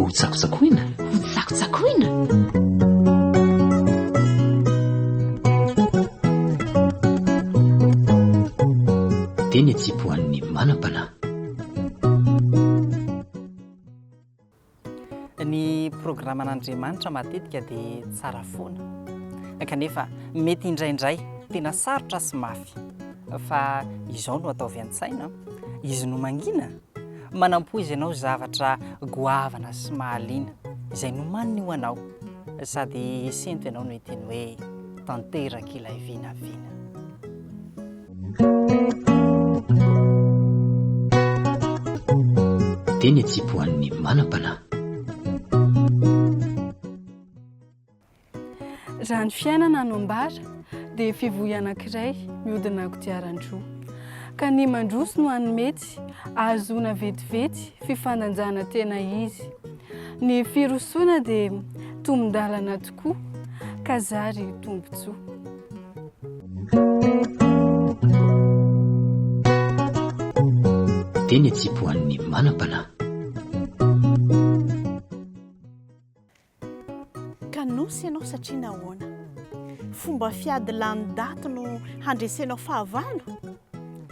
ho tsakotsakoina. Ho tsakotsakoina. Teny atsipoan'ny manam-panahy. Ny programan'Andriamanitra matetika dia tsara foana, kanefa mety indraindray tena sarotra sy mafy, fa izao no ataovy an-tsaina, izy no mangina manampoizy ianao zavatra goavana sy mahaliana izay nomaniny ho anao, sady sento ianao no hiteny hoe tanteraka ilay vinavina. Teny atsipoan'ny manam-panahy. Raha ny fiainana no ambara dia fivoy anankiray mihodina kodiaran-droa, ka ny mandroso no any mety ahazoana vetivety fifandanjana tena izy. Ny firosoana dia tombon-dalana tokoa, ka zary tombontsoa. Teny atsipoan'ny manam-panahy. Kanosy ianao satria nahoana? Fomba fiady lany-daty no handresenao fahavalo?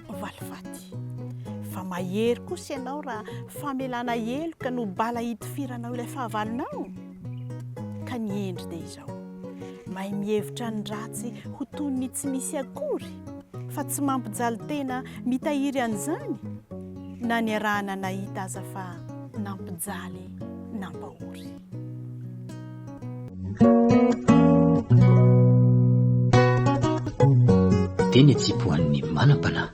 Valifaty. Fa mahery kosa ianao raha famelana heloka no bala hitifiranao ilay fahavalonao. Ka ny endry dia izao. Mahay mihevitra ny ratsy ho toy ny tsy misy akory, fa tsy mampijaly tena mitahiry an'izany. Na ny arahana nahita aza fa nampijaly nampahory. Teny atsipoan'ny manam-panahy.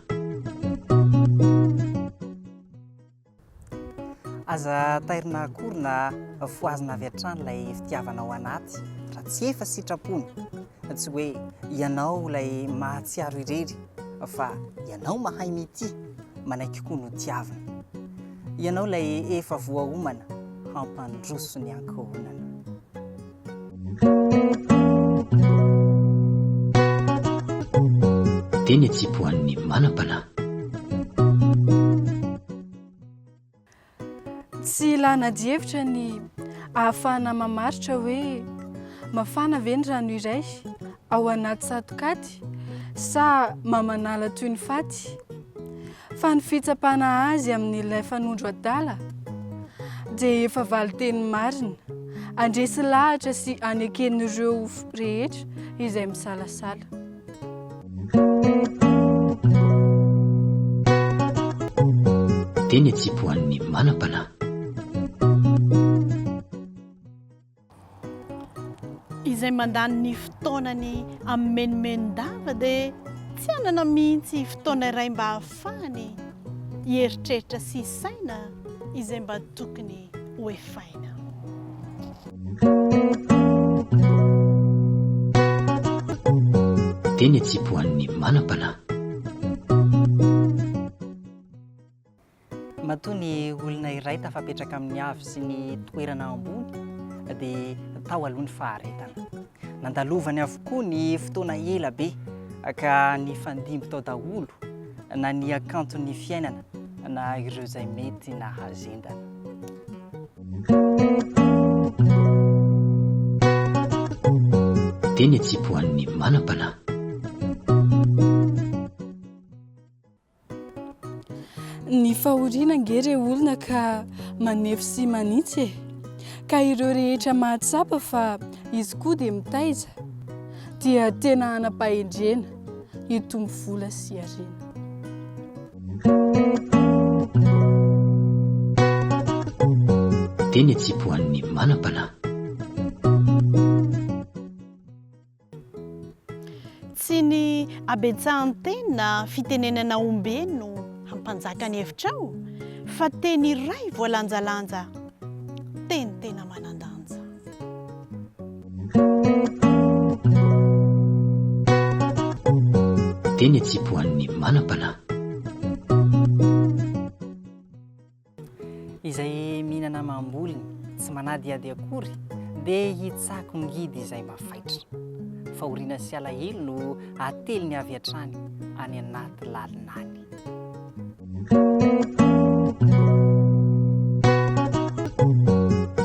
Aza tairina akory na foazina avy hatrany ilay fitiavanao anaty, raha tsy efa sitrapony, tsy hoe ianao ilay mahatsiaro irery, fa ianao mahay mity, manaiky koa no tiavana. Ianao ilay efa voahomana, hampandroso ny ankohonana. Teny atsipoan'ny manam-panahy. Tsy ilana-dievitra ny ahafahana mamaritra hoe mafana ve ny rano iray ao anaty satokaty sa mamanala toy ny faty, fa ny fitsapana azy amin'ilay fanondro adala dia efa valo teny marina, andresy lahatra sy aneken'ireo rehetra izay misalasala. Teny atsipoan'ny manam-panahy. Izay mandany ny fotoanany amin'ny menomenon-dava dia tsy anana mihitsy fotoana iray mba ahafahany hieritreritra sy saina izay mba tokony hoefaina. Teny atsipoan'ny manam-panahy. Matoa ny olona iray tafapetraka amin'ny avy sy ny toerana ambony dia tao aloha ny faharetana. Nandalovany avokoa ny fotoana ela be ka ny fandimby tao daholo na ny akanton'ny fiainana na ireo izay mety nahazendana. Teny atsipoan'ny manam-panahy. Ny fahoriana ngery olona ka manefy sy manitsy, ka ireo rehetra mahatsapa fa izy koa dia mitaiza, dia tena anam-pahendrena hitombo vola sy harena. Teny atsipoan'ny manam-panahy. Tsy ny abetsahanteny na fitenenana ombeno hampanjaka ny hevitrao, fa teny iray voalanjalanja, teny tena manandanja. Teny atsipoan'ny manam-panahy. Izay mihinana mamboliny tsy manadiady akory dia hitsako ngidy izay mafaitra, fahoriana sy alahelo no ately ny avy hatrany any anaty lalinany.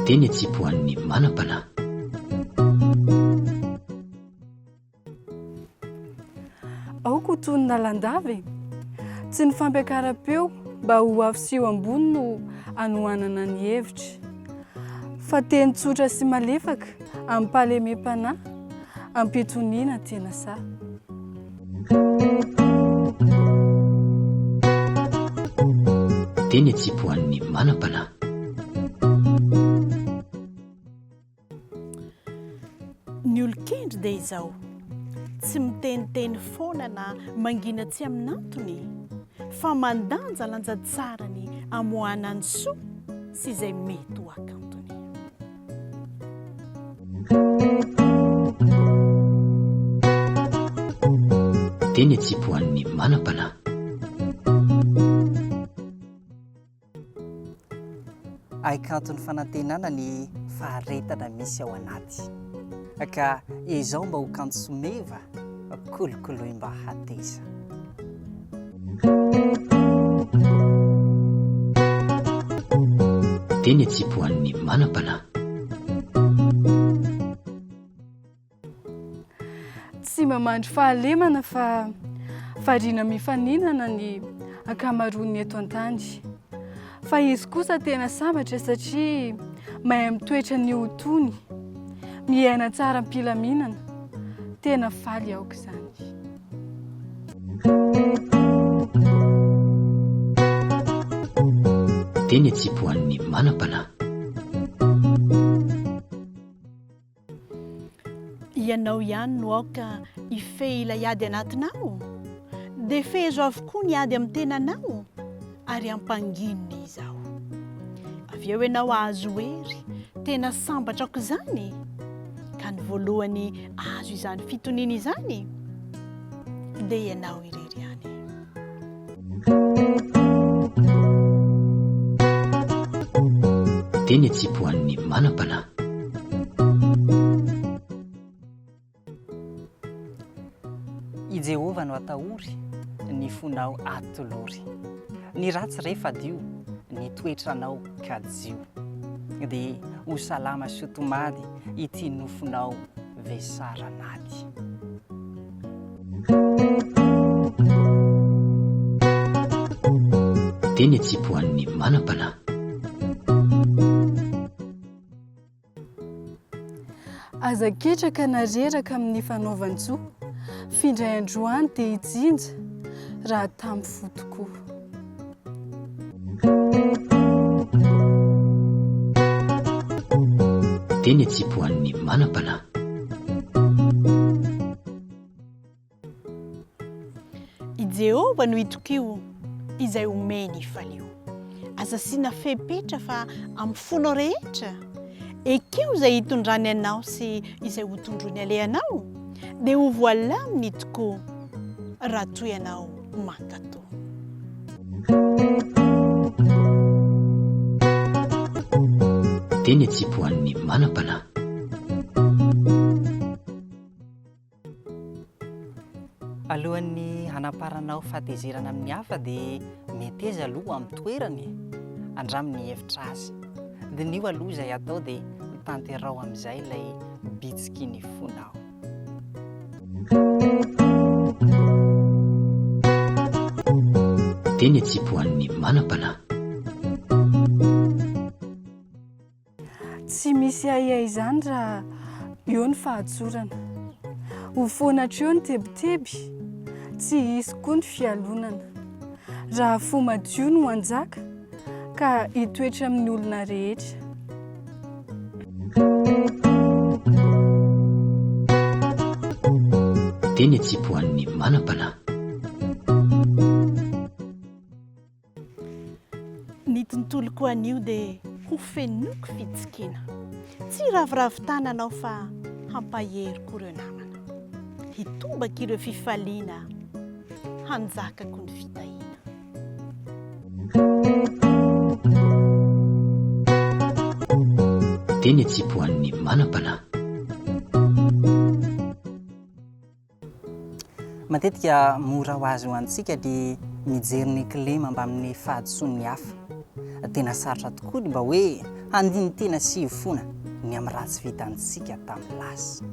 teny atsipoan'ny manam-panahy. Aoko tonona landave tsy ny fampiakaram-peo mba ho afisiho ambony no anohanana ny hevitra fa teny tsotra sy malefaka ampahalemem-panahy ampitoniana tena sa teny atsipoan'ny manam-panahy. Ny olon-kendry dia izao tsy miteniteny foana na mangina tsy amin'antony fa mandanja lanja tsara ny amoahana ny soa sy izay mety ho akantony. Teny atsipoan'ny manam-panahy. Aikantony fanantenana ny faharetana misy ao anaty ka izao mba ho kanto someva kolokoloy mba hateza. Teny atsipoan'ny manam-panahy. tsy mamandry fahalemana fa variana mifaninana ny ankamaroany eto an-tany fa izy kosa tena sambatra satria mahay mitoetra ny otony miaina tsara mpilaminana tena faly aoka izany. Teny atsipoan'ny manam-panahy. Ianao ihany no aoka ife ilay ady anatinao dia fezo avokoa ny ady amin'ny tenanao ary ampangininy izao. Avy eo ianao ahazo hery tena sambatra aoka izany ka ny voalohany azo izany fitoniana izany dia ianao irery ihany. Teny atsipoan'ny manam-panahy. I Jehovah no atahory ny fonao atolory, ny ratsy rehefa dio ny toetranao kajio dia ho salama sotomady ity nofonao vesaranady. Teny atsipoan'ny manam-panahy. Aza ketraka na reraka amin'ny fanaovan-tsoa findray androany dia hijinja raha tamin'ny fo tokoa. Teny atsipoan'ny manam-panahy. I Jehovah no hitokio izay omeny falio. Aza sina fepetra fa amin'ny fonao rehetra ekeo izay hitondrany anao sy izay ho tondrony alehanao dia ho voalaminy tokoa raha toy ianao mankatao. Teny atsipoan'ny manam-panahy. Alohan'ny hanaparanao fahatezerana amin'ny hafa dia mety eza aloha amin'ny toerany andraminy hevitra azy dia nio aloha izay atao dia mitanterao amin'izay ilay bitsiky ny fonao. Teny atsipoan'ny manam-panahy. Tsy misy ahiahy izany raha eo ny fahatsorana ho foanatra eo ny tebiteby tsy hisy koa ny fialonana raha fo madio no anjaka ka hitoetra amin'ny olona rehetra. Teny atsipoan'ny manam-panahy. Ny tontolo koa an'io dia ho fenoko fitsikina tsy raviravitananao fa hampahery koa ireo namana hitombaka ireo fifaliana hanjakako ny fitahiana. Teny atsipoan'ny manam-panahy. Matetika mora ho azy ho antsika dia mijery ny klema mba amin'ny fahadisoan'ny hafa. Tena sarotra tokoa ny mba hoe handiny tena sy hivofona ny amin'ny ratsy vitantsika tamin'ny lasa.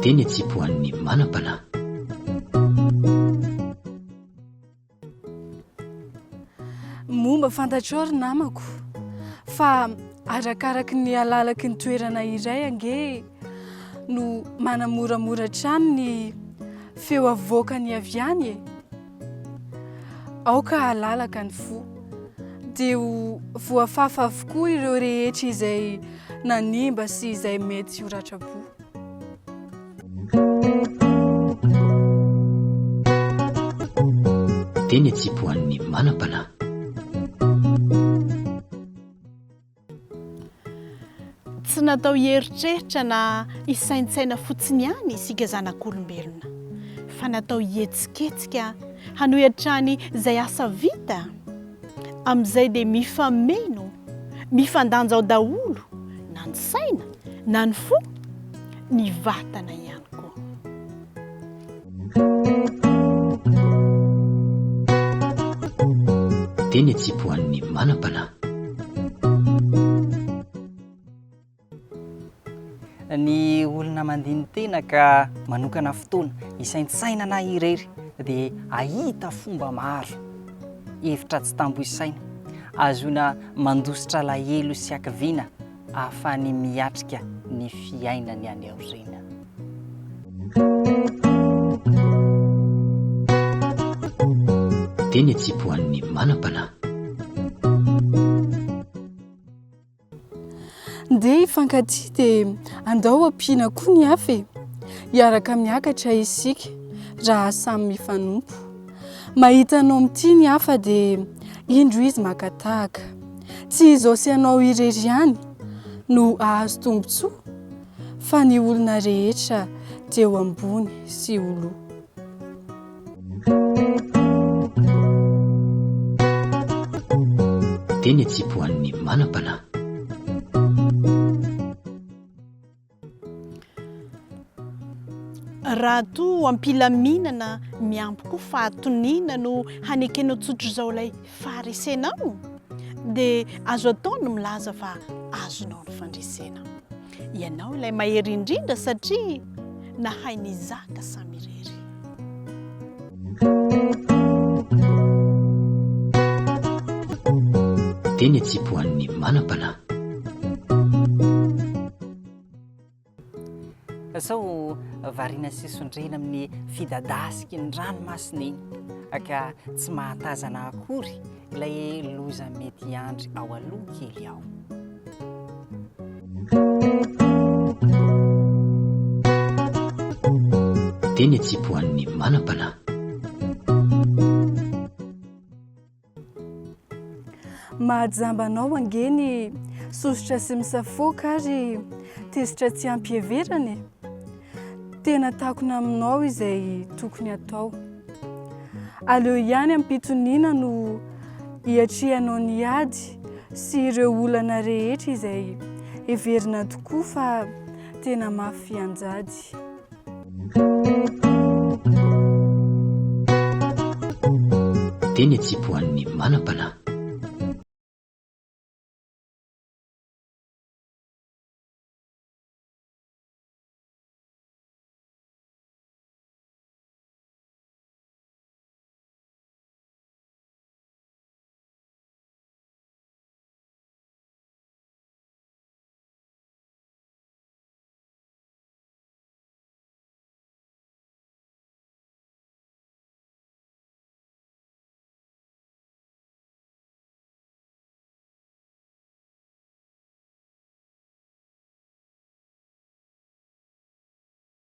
Teny atsipoan'ny manam-panahy. Momba fantatrao namako fa arakaraky ny alalaky ny toerana iray ange no manamoramora trano ny feo avoakany avy any e. Aoka alalaka ny fo dia voafafa avokoa ireo rehetra izay nanimba sy izay mety horatra-po. Teny atsipoan'ny manam-panahy. Tsy natao hieritreritra na hisaintsaina fotsiny ihany isika zanak'olombelona, fa natao hietsiketsika hanohitrany izay asa vita. Amin'izay dia mifameno, mifandanja ao daholo, na ny saina, na ny fo, ny vatana ihany koa. Teny atsipoan'ny manam-panahy. Ny olona mandiny tena ka manokana fotoana isaintsaina na irery dia ahita fomba maro hevitra tsy tamboisaina azona mandositra lahelo sy akiviana ahafahany miatrika ny fiainany any aoriana. Teny atsipoan'ny manam-panahy. Ndeha hifankatia dia andao ampiana koa ny hafa e. Hiaraka miakatra isika raha samy mifanompo. Mahitanao amin'ity ny hafa dia indro izy makatahaka. Tsy izao sy anao irery ihany no ahazo tombotsoa, fa ny olona rehetra dia eo ambony sy olo. Teny atsipoan'ny manam-panahy. Raha toa ampilaminana miampy koa fahatonina no hanekenao tsotro izao ilay faharesenao, dia azo atao no milaza fa azonao ny fandresena. Ianao ilay mahery indrindra satria nahay ny zaka samy irery. Teny atsipoan'ny manam-panahy. Sao variana sisondrena amin'ny fidadasiky ny ranomasina iny aka tsy mahatazana akory ilay loza mety andry ao aloha kely ao. Teny atsipoan'ny manam-panahy. Mahajambanao angeny sosotra sy misafoka ary tezitra tsy ampiheverany. Tena takona aminao izay tokony atao. Aleo ihany ampitoniana no hiatrihanao ny ady sy ireo olana rehetra izay heverina tokoa fa tena mafy anjady. Teny atsipoan'ny manam-panahy.